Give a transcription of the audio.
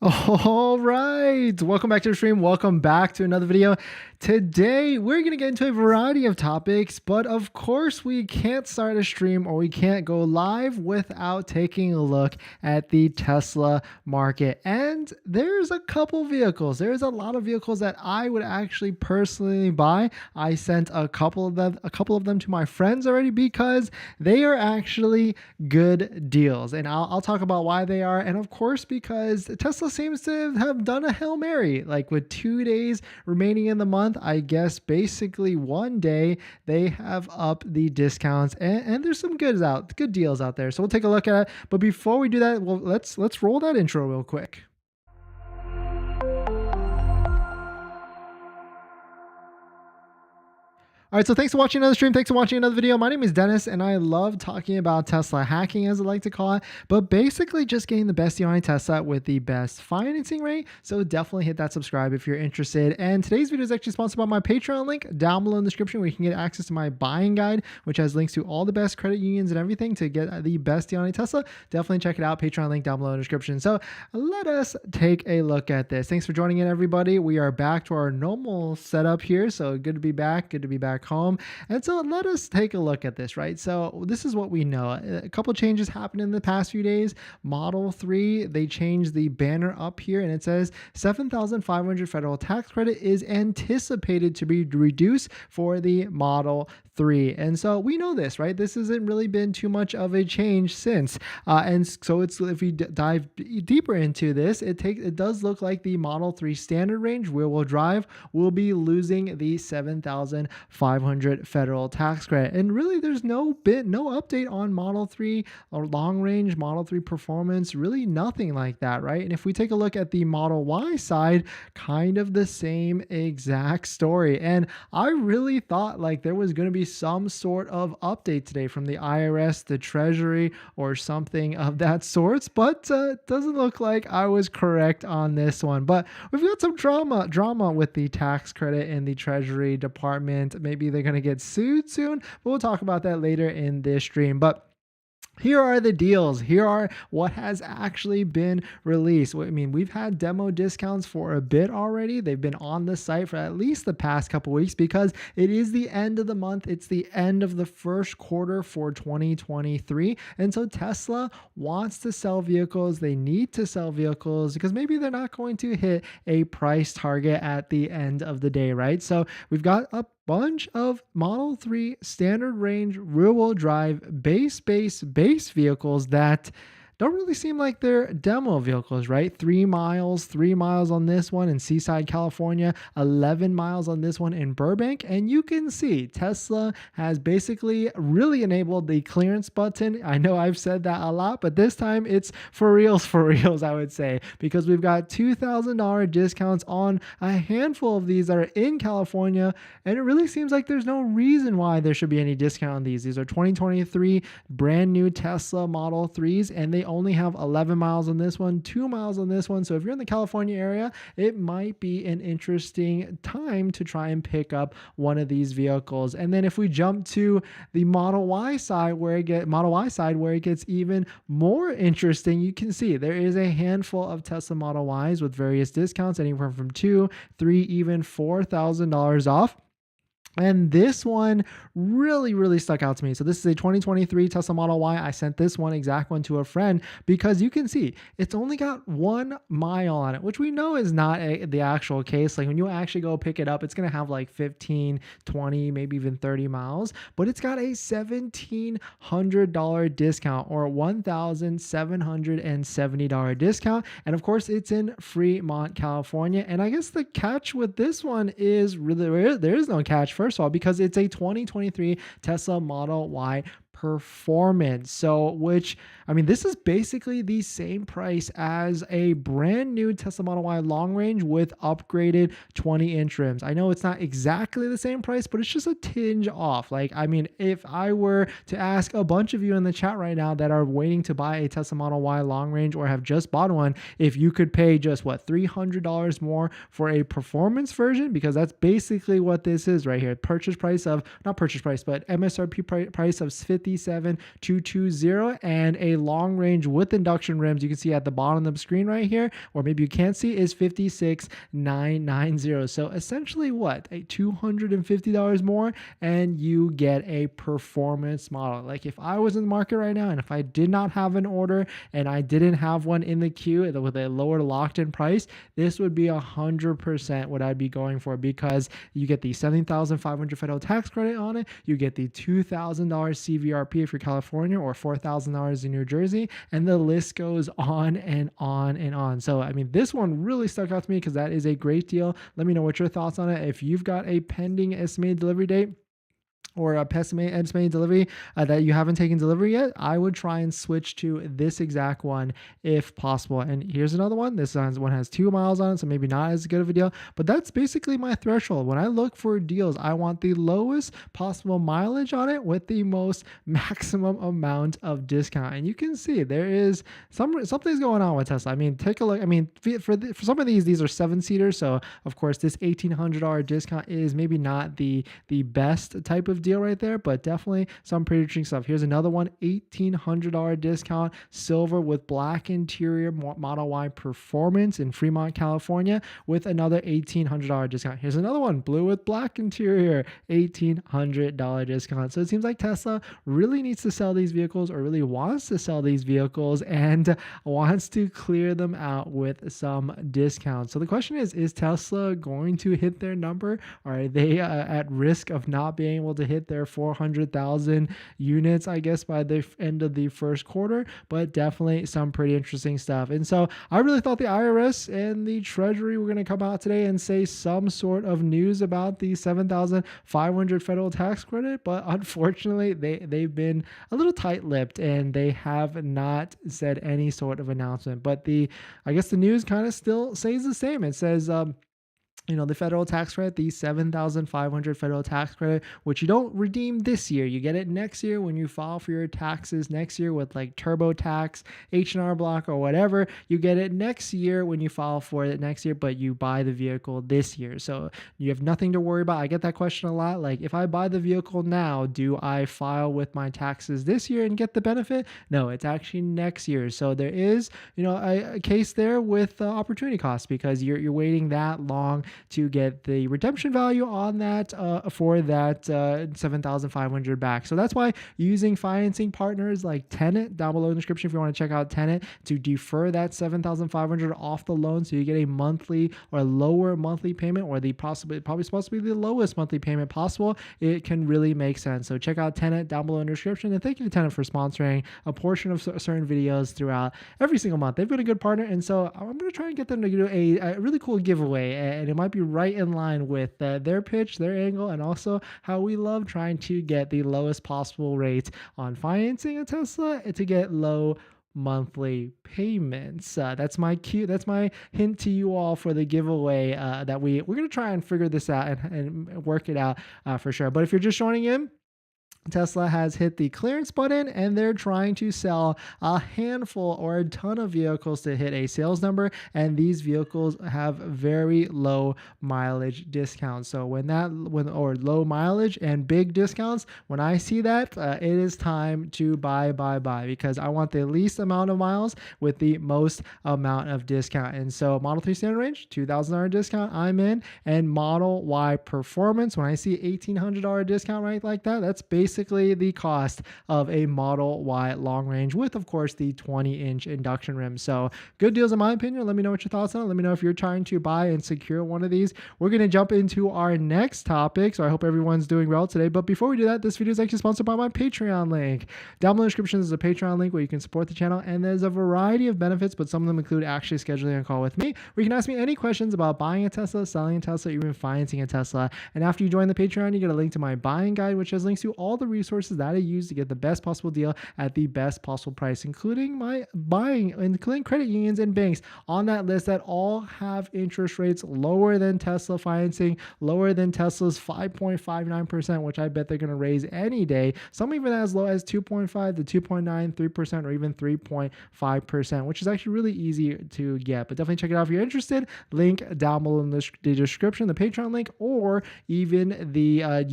All right, welcome back to the stream. Welcome back to another video. Today, we're going to get into a variety of topics, but of course, we can't start a stream or we can't go live without taking a look at the Tesla market. And there's a couple vehicles. There's a lot of vehicles that I would actually personally buy. I sent a couple of them to my friends already because they are actually good deals. And I'll talk about why they are. And of course, because Tesla seems to have done a Hail Mary, like with 2 days remaining in the month. I guess basically one day they have upped the discounts and there's some good deals out there. So we'll take a look at it. But before we do that, well, let's roll that intro real quick. All right, so thanks for watching another stream. Thanks for watching another video. My name is Dennis, and I love talking about Tesla hacking, as I like to call it, but basically just getting the best deal on Tesla with the best financing rate. So definitely hit that subscribe if you're interested. And today's video is actually sponsored by my Patreon link down below in the description, where you can get access to my buying guide, which has links to all the best credit unions and everything to get the best deal on Tesla. Definitely check it out. Patreon link down below in the description. So let us take a look at this. Thanks for joining in, everybody. We are back to our normal setup here. So good to be back. Good to be back home. And so let us take a look at this, right? So this is what we know. A couple changes happened in the past few days. Model 3, they changed the banner up here and it says 7,500 federal tax credit is anticipated to be reduced for the Model 3. And so we know this, right? This hasn't really been too much of a change since. And so it's, if we dive deeper into this, it does look like the Model 3 standard range rear-wheel drive will be losing the 7,500 federal tax credit. And really there's no update on Model 3 or long range, Model 3 performance, really nothing like that, right? And if we take a look at the Model Y side, kind of the same exact story. And I really thought like there was going to be some sort of update today from the IRS, the Treasury, or something of that sorts, but it doesn't look like I was correct on this one. But we've got some drama with the tax credit in the Treasury Department. Maybe they're going to get sued soon, but we'll talk about that later in this stream. But here are the deals. Here are what has actually been released. I mean, we've had demo discounts for a bit already. They've been on the site for at least the past couple weeks because it is the end of the month. It's the end of the first quarter for 2023. And so Tesla wants to sell vehicles. They need to sell vehicles because maybe they're not going to hit a price target at the end of the day, right? So we've got a bunch of Model 3 standard range rear-wheel drive base vehicles that don't really seem like they're demo vehicles, right? 3 miles on this one in Seaside, California, 11 miles on this one in Burbank. And you can see Tesla has basically really enabled the clearance button. I know I've said that a lot, but this time it's for reals, I would say, because we've got $2,000 discounts on a handful of these that are in California. And it really seems like there's no reason why there should be any discount on these. These are 2023 brand new Tesla Model 3s, and they only have 11 miles on this one, 2 miles on this one. So if you're in the California area, it might be an interesting time to try and pick up one of these vehicles. And then if we jump to the Model Y side where it gets even more interesting, you can see there is a handful of Tesla Model Ys with various discounts, anywhere from $2,000, $3,000, even $4,000 off. And this one really stuck out to me. So this is a 2023 Tesla Model Y. I sent this exact one to a friend because you can see it's only got 1 mile on it, which we know is not the actual case. Like when you actually go pick it up, it's going to have like 15, 20, maybe even 30 miles, but it's got a $1,700 discount or $1,770 discount. And of course it's in Fremont, California. And I guess the catch with this one is really, there is no catch. First of all, because it's a 2023 Tesla Model Y performance. So, which, I mean, this is basically the same price as a brand new Tesla Model Y long range with upgraded 20-inch rims. I know it's not exactly the same price, but it's just a tinge off. Like, I mean, if I were to ask a bunch of you in the chat right now that are waiting to buy a Tesla Model Y long range or have just bought one, if you could pay just what, $300 more for a performance version, because that's basically what this is right here. Purchase price of, not purchase price, but MSRP price of $50,000 57,220, and a long range with induction rims, you can see at the bottom of the screen right here, or maybe you can't see, is 56,990. So essentially what, a $250 more, and you get a performance model. Like if I was in the market right now and if I did not have an order and I didn't have one in the queue with a lower locked in price, this would be 100% what I'd be going for, because you get the $70,500 federal tax credit on it, you get the $2,000 CVRP if you're California, or $4,000 in New Jersey, and the list goes on and on and on. So I mean, this one really stuck out to me because that is a great deal. Let me know what your thoughts on it. If you've got a pending estimated delivery date or a estimated delivery that you haven't taken delivery yet, I would try and switch to this exact one if possible. And here's another one. This one has 2 miles on it, so maybe not as good of a deal, but that's basically my threshold. When I look for deals, I want the lowest possible mileage on it with the most maximum amount of discount. And you can see there is something's going on with Tesla. I mean, take a look. I mean, for some of these are 7-seaters, so of course this $1,800 discount is maybe not the best type of deal right there, but definitely some pretty interesting stuff. Here's another one, $1,800 discount, silver with black interior, Model Y Performance in Fremont, California, with another $1,800 discount. Here's another one, blue with black interior, $1,800 discount. So it seems like Tesla really needs to sell these vehicles, or really wants to sell these vehicles, and wants to clear them out with some discounts. So the question is Tesla going to hit their number? Are they at risk of not being able to hit their 400,000 units, I guess, by the end of the first quarter? But definitely some pretty interesting stuff. And so I really thought the IRS and the Treasury were going to come out today and say some sort of news about the $7,500 federal tax credit, but unfortunately they've been a little tight-lipped and they have not said any sort of announcement. But I guess the news kind of still says the same. It says the federal tax credit, the $7,500 federal tax credit, which you don't redeem this year. You get it next year when you file for your taxes next year with like TurboTax, H&R Block, or whatever. You get it next year when you file for it next year, but you buy the vehicle this year. So you have nothing to worry about. I get that question a lot. Like, if I buy the vehicle now, do I file with my taxes this year and get the benefit? No, it's actually next year. So there is, a case there with opportunity costs, because you're waiting that long to get the redemption value on that for that $7,500 back. So that's why using financing partners like Tenet, down below in the description if you want to check out Tenet, to defer that $7,500 off the loan, so you get a monthly or lower monthly payment, or probably supposed to be the lowest monthly payment possible, it can really make sense. So check out Tenet down below in the description. And thank you to Tenet for sponsoring a portion of certain videos throughout every single month. They've been a good partner, and so I'm going to try and get them to do a really cool giveaway, and it might be right in line with their pitch, their angle, and also how we love trying to get the lowest possible rate on financing a Tesla to get low monthly payments. That's my cue. That's my hint to you all for the giveaway that we're going to try and figure this out and work it out for sure. But if you're just joining in, Tesla has hit the clearance button, and they're trying to sell a handful or a ton of vehicles to hit a sales number, and these vehicles have very low mileage discounts. So when low mileage and big discounts, when I see that, it is time to buy, because I want the least amount of miles with the most amount of discount. And so Model 3 standard range, $2,000 discount, I'm in. And Model Y Performance, when I see $1,800 discount right like that, that's basically the cost of a Model Y long range with, of course, the 20-inch induction rim. So good deals in my opinion. Let me know what your thoughts on it. Let me know if you're trying to buy and secure one of these. We're going to jump into our next topic. So I hope everyone's doing well today. But before we do that, this video is actually sponsored by my Patreon link. Down below in the description is a Patreon link where you can support the channel, and there's a variety of benefits, but some of them include actually scheduling a call with me, where you can ask me any questions about buying a Tesla, selling a Tesla, or even financing a Tesla. And after you join the Patreon, you get a link to my buying guide, which has links to all the resources that I use to get the best possible deal at the best possible price, including credit unions and banks on that list that all have interest rates lower than Tesla financing, lower than Tesla's 5.59%, which I bet they're going to raise any day. Some even as low as 2.5 to 2.9, 3%, or even 3.5%, which is actually really easy to get. But definitely check it out if you're interested. Link down below in the description, the Patreon link, or even the YouTube